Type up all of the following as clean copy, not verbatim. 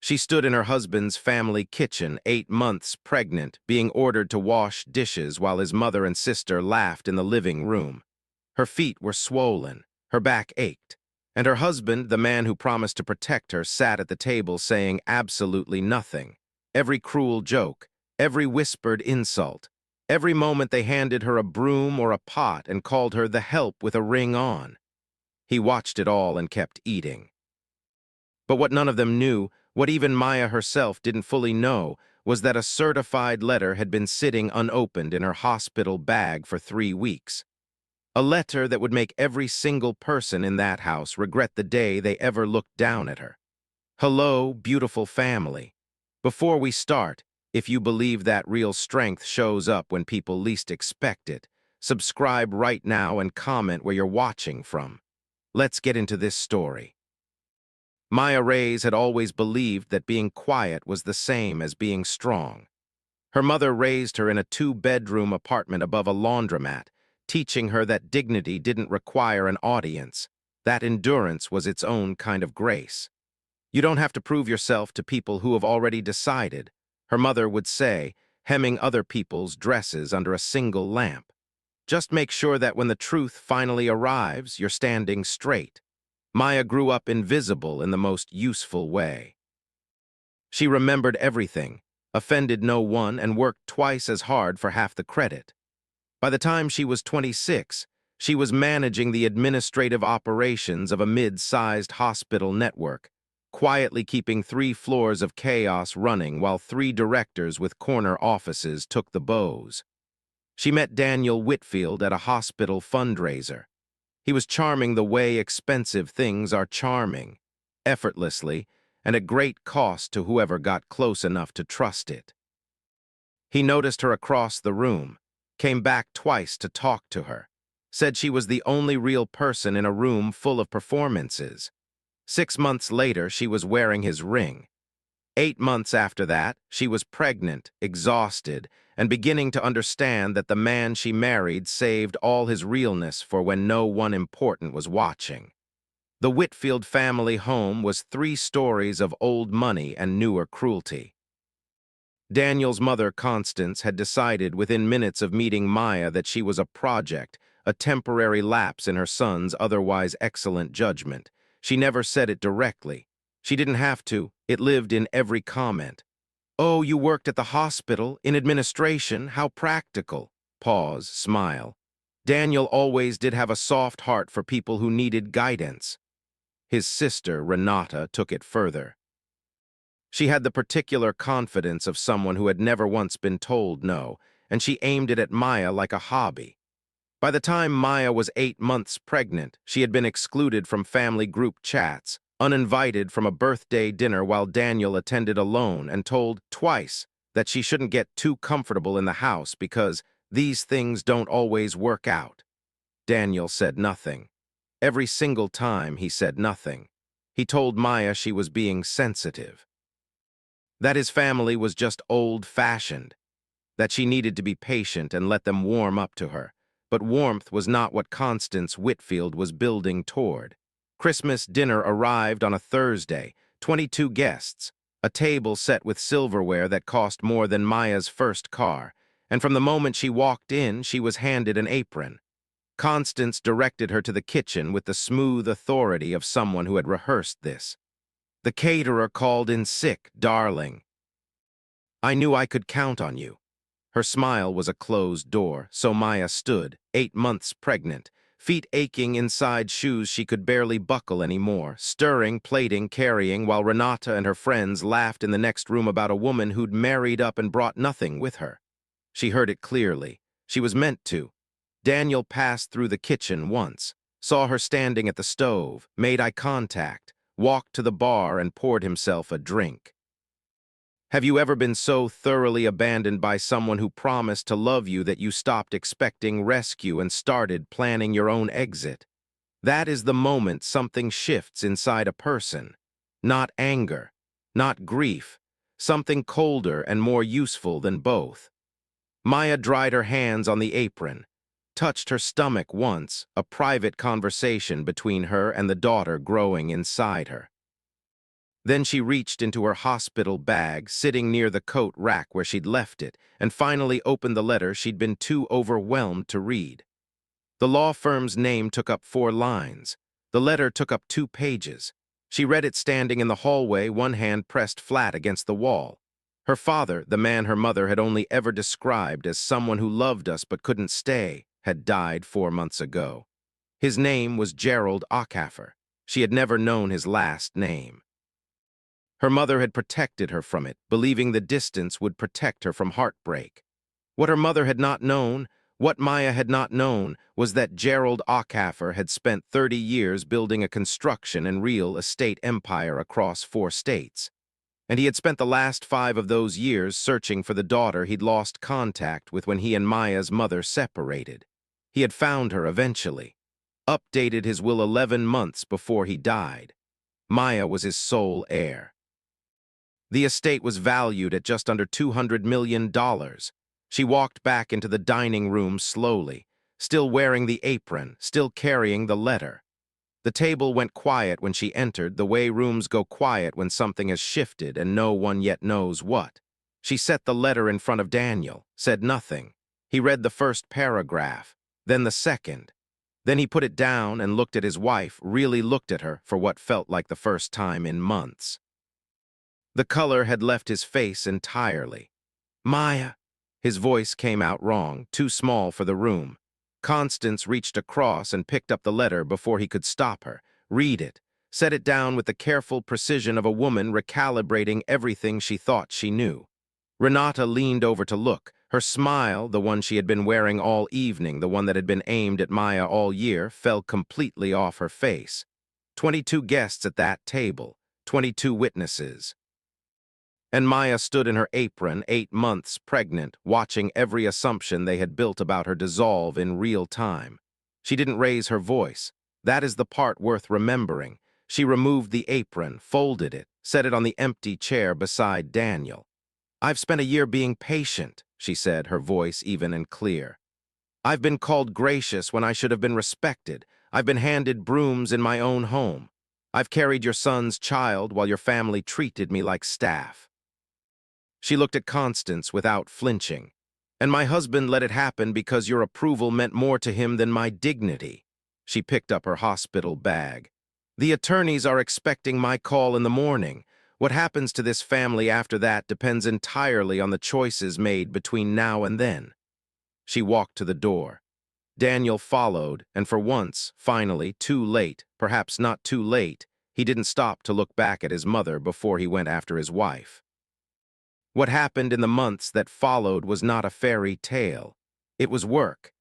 She stood in her husband's family kitchen, 8 months pregnant, being ordered to wash dishes while his mother and sister laughed in the living room. Her feet were swollen, her back ached, and her husband, the man who promised to protect her, sat at the table saying absolutely nothing. Every cruel joke, every whispered insult, every moment they handed her a broom or a pot and called her the help with a ring on. He watched it all and kept eating. But what none of them knew, what even Maya herself didn't fully know, was that a certified letter had been sitting unopened in her hospital bag for 3 weeks. A letter that would make every single person in that house regret the day they ever looked down at her. Hello, beautiful family. Before we start, if you believe that real strength shows up when people least expect it, subscribe right now and comment where you're watching from. Let's get into this story. Maya Reyes had always believed that being quiet was the same as being strong. Her mother raised her in a 2-bedroom apartment above a laundromat, teaching her that dignity didn't require an audience, that endurance was its own kind of grace. You don't have to prove yourself to people who have already decided, her mother would say, hemming other people's dresses under a single lamp. Just make sure that when the truth finally arrives, you're standing straight. Maya grew up invisible in the most useful way. She remembered everything, offended no one, and worked twice as hard for half the credit. By the time she was 26, she was managing the administrative operations of a mid-sized hospital network, quietly keeping 3 floors of chaos running while 3 directors with corner offices took the bows. She met Daniel Whitfield at a hospital fundraiser. He was charming the way expensive things are charming, effortlessly, and at great cost to whoever got close enough to trust it. He noticed her across the room, came back twice to talk to her, said she was the only real person in a room full of performances. 6 months later, she was wearing his ring. 8 months after that, she was pregnant, exhausted, and beginning to understand that the man she married saved all his realness for when no one important was watching. The Whitfield family home was 3 stories of old money and newer cruelty. Daniel's mother, Constance, had decided within minutes of meeting Maya that she was a project, a temporary lapse in her son's otherwise excellent judgment. She never said it directly. She didn't have to. It lived in every comment. "Oh, you worked at the hospital, in administration, how practical." Pause, smile. Daniel always did have a soft heart for people who needed guidance. His sister, Renata, took it further. She had the particular confidence of someone who had never once been told no, and she aimed it at Maya like a hobby. By the time Maya was 8 months pregnant, she had been excluded from family group chats, uninvited from a birthday dinner while Daniel attended alone, and told twice that she shouldn't get too comfortable in the house because these things don't always work out. Daniel said nothing. Every single time he said nothing. He told Maya she was being sensitive, that his family was just old-fashioned, that she needed to be patient and let them warm up to her. But warmth was not what Constance Whitfield was building toward. Christmas dinner arrived on a Thursday, 22 guests, a table set with silverware that cost more than Maya's first car, and from the moment she walked in, she was handed an apron. Constance directed her to the kitchen with the smooth authority of someone who had rehearsed this. "The caterer called in sick, darling. I knew I could count on you." Her smile was a closed door, so Maya stood, 8 months pregnant, feet aching inside shoes she could barely buckle anymore, stirring, plating, carrying, while Renata and her friends laughed in the next room about a woman who'd married up and brought nothing with her. She heard it clearly. She was meant to. Daniel passed through the kitchen once, saw her standing at the stove, made eye contact, walked to the bar and poured himself a drink. Have you ever been so thoroughly abandoned by someone who promised to love you that you stopped expecting rescue and started planning your own exit? That is the moment something shifts inside a person. Not anger, not grief, something colder and more useful than both. Maya dried her hands on the apron, touched her stomach once, a private conversation between her and the daughter growing inside her. Then she reached into her hospital bag, sitting near the coat rack where she'd left it, and finally opened the letter she'd been too overwhelmed to read. The law firm's name took up 4 lines. The letter took up 2 pages. She read it standing in the hallway, one hand pressed flat against the wall. Her father, the man her mother had only ever described as someone who loved us but couldn't stay, had died 4 months ago. His name was Gerald Ockaffer. She had never known his last name. Her mother had protected her from it, believing the distance would protect her from heartbreak. What her mother had not known, what Maya had not known, was that Gerald Ockaffer had spent 30 years building a construction and real estate empire across 4 states. And he had spent the last 5 of those years searching for the daughter he'd lost contact with when he and Maya's mother separated. He had found her eventually, updated his will 11 months before he died. Maya was his sole heir. The estate was valued at just under $200 million. She walked back into the dining room slowly, still wearing the apron, still carrying the letter. The table went quiet when she entered, the way rooms go quiet when something has shifted and no one yet knows what. She set the letter in front of Daniel, said nothing. He read the first paragraph, then the second. Then he put it down and looked at his wife, really looked at her for what felt like the first time in months. The color had left his face entirely. "Maya." His voice came out wrong, too small for the room. Constance reached across and picked up the letter before he could stop her. Read it. Set it down with the careful precision of a woman recalibrating everything she thought she knew. Renata leaned over to look. Her smile, the one she had been wearing all evening, the one that had been aimed at Maya all year, fell completely off her face. 22 guests at that table. 22 witnesses. And Maya stood in her apron, 8 months pregnant, watching every assumption they had built about her dissolve in real time. She didn't raise her voice. That is the part worth remembering. She removed the apron, folded it, set it on the empty chair beside Daniel. "I've spent a year being patient," she said, her voice even and clear. "I've been called gracious when I should have been respected. I've been handed brooms in my own home. I've carried your son's child while your family treated me like staff." She looked at Constance without flinching. "And my husband let it happen because your approval meant more to him than my dignity." She picked up her hospital bag. "The attorneys are expecting my call in the morning. What happens to this family after that depends entirely on the choices made between now and then." She walked to the door. Daniel followed, and for once, finally, too late, perhaps not too late, he didn't stop to look back at his mother before he went after his wife. What happened in the months that followed was not a fairy tale. It was work.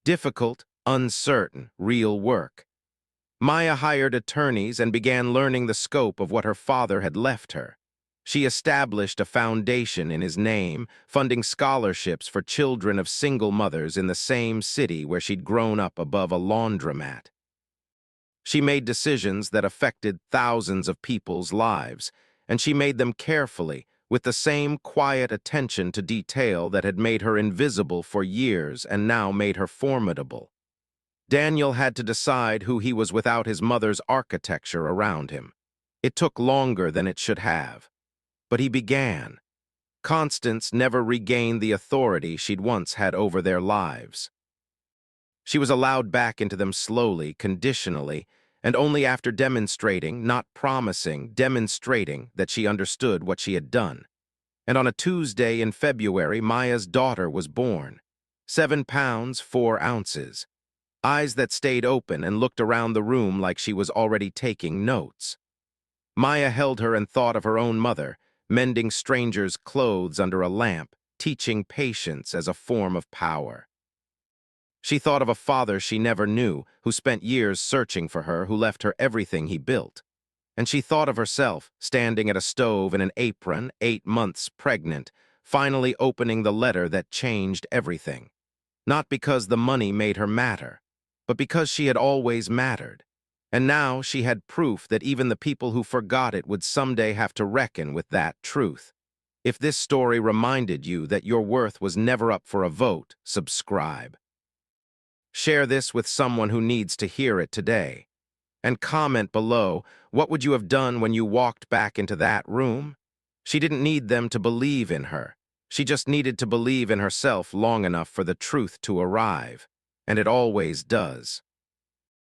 Difficult, uncertain, real work. Maya hired attorneys and began learning the scope of what her father had left her. She established a foundation in his name, funding scholarships for children of single mothers in the same city where she'd grown up above a laundromat. She made decisions that affected thousands of people's lives, and she made them carefully, with the same quiet attention to detail that had made her invisible for years and now made her formidable. Daniel had to decide who he was without his mother's architecture around him. It took longer than it should have. But he began. Constance never regained the authority she'd once had over their lives. She was allowed back into them slowly, conditionally, and only after demonstrating, not promising, demonstrating that she understood what she had done. And on a Tuesday in February, Maya's daughter was born. 7 pounds, 4 ounces. Eyes that stayed open and looked around the room like she was already taking notes. Maya held her and thought of her own mother, mending strangers' clothes under a lamp, teaching patience as a form of power. She thought of a father she never knew, who spent years searching for her, who left her everything he built. And she thought of herself, standing at a stove in an apron, 8 months pregnant, finally opening the letter that changed everything. Not because the money made her matter, but because she had always mattered. And now she had proof that even the people who forgot it would someday have to reckon with that truth. If this story reminded you that your worth was never up for a vote, subscribe. Share this with someone who needs to hear it today. And comment below, what would you have done when you walked back into that room? She didn't need them to believe in her. She just needed to believe in herself long enough for the truth to arrive. And it always does.